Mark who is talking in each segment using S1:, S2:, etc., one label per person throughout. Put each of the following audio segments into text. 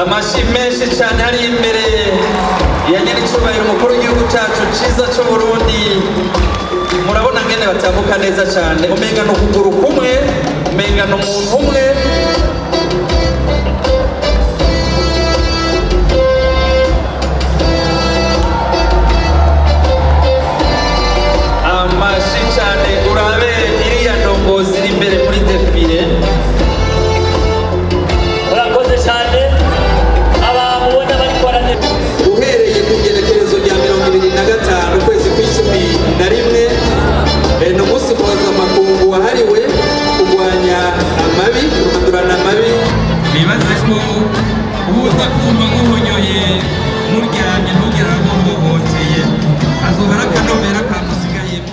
S1: amashi menshi cyane ari imbere ya nyir'icyubahiro umukuru w'igihugu cyacu cyiza cy'u Burundi. Murabona ngene batambuka neza cyane, umenga no kuguru kumwe, umenga no umuntu umwe. Amashi cyane, urabe iriya ndongozi iri imbere muri defile.
S2: Urakoze cyane abamubona bari korane.
S1: Uhereye ku genekerezo rya 25 ukwezi kw'icumi na rimwe ni umunsi mpuzamakungu wahariwe kurwanya amabi, kurandurana amabi.
S3: Bibaze ko uza kumva nk'uhonyoye muryamye ntugera nk'uhohoteye azohara akanovera kamusigayemo.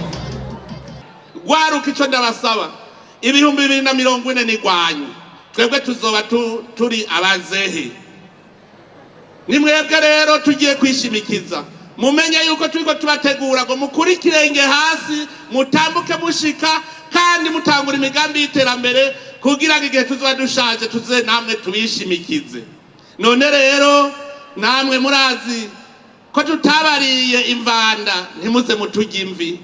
S4: Gwaruka icyo ndabasaba 2040 nigwanyu twebwe tuzoba turi abazehe. Ni mwebwe rero tugiye kwishimikiza, mumenye yuko turiko tubategura ngo mukuri kirenge hasi, mutambuke mushika kandi mutangura imigambi y'iterambere kugira ngo igihe tuzoba dushaje tuze namwe tubishimikize. None rero namwe murazi ko tutabariye imvanda, ntimuze mutujye imvi,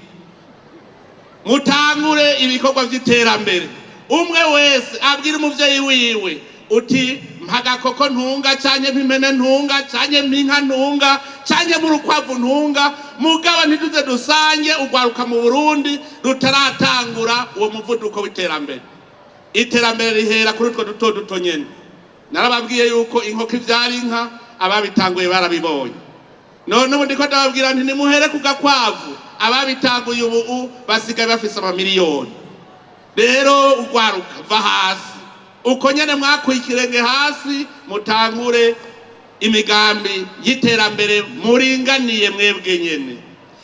S4: mutangure ibikorwa by'iterambere. Umwe wese abwira umuvyeyi wiwe uti mpagakoko ntunga cyanye mpimene ntunga cyanye mpinka ntunga cyanye mu rukwavu ntunga, mugaba ntiduze dusange ugwaruka mu Burundi rutaratangura uwo muvuduko w'iterambere. Iterambere rihera kuri utwo duto duto nyene. Narababwiye yuko inkoko ivyara inka, ababitanguye barabibonye. None ubu ndiko ndababwira nti nimuhere ku gakwavu, ababitanguye ubu basigaye bafise amamiliyoni. Rero ugwaruka va hasi, uko nyene mwakuye ikirenge hasi, mutangure imigambi y'iterambere muringaniye mwebwe nyene.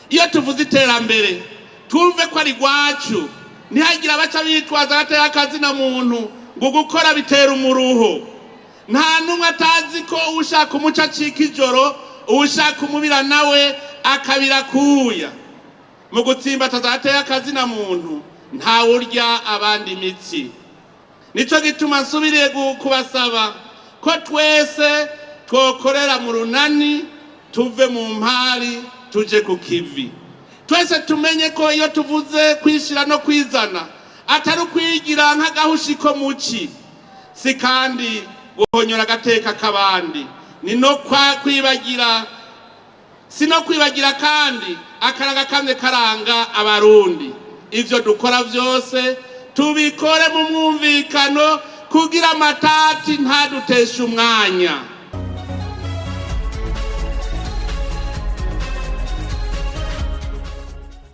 S4: Iyo tuvuze iterambere twumve ko ari gwacu, ntihagira abaca bitwaza gateye akazina muntu ngo gukora bitera umuruho. Nta numwe atazi ko ushaka umuca acika ijoro, ushaka umubira nawe akabira kuya. Mu gutsimbataza gateye akazina muntu nta urya abandi imitsi. Nico gituma nsubiriye kubasaba ko twese twokorera mu runani, tuve mu mpari tuje ku kivi. Twese tumenye ko iyo tuvuze kwishira no kwizana atari ukwigira nk'agahushiko muci, si kandi guhonyora agateka k'abandi, ni no kwibagira, si no kwibagira kandi akaraga kamwe karanga abarundi. Ivyo dukora vyose tubikore mu mwumvikano kugira amatati ntaduteshe umwanya.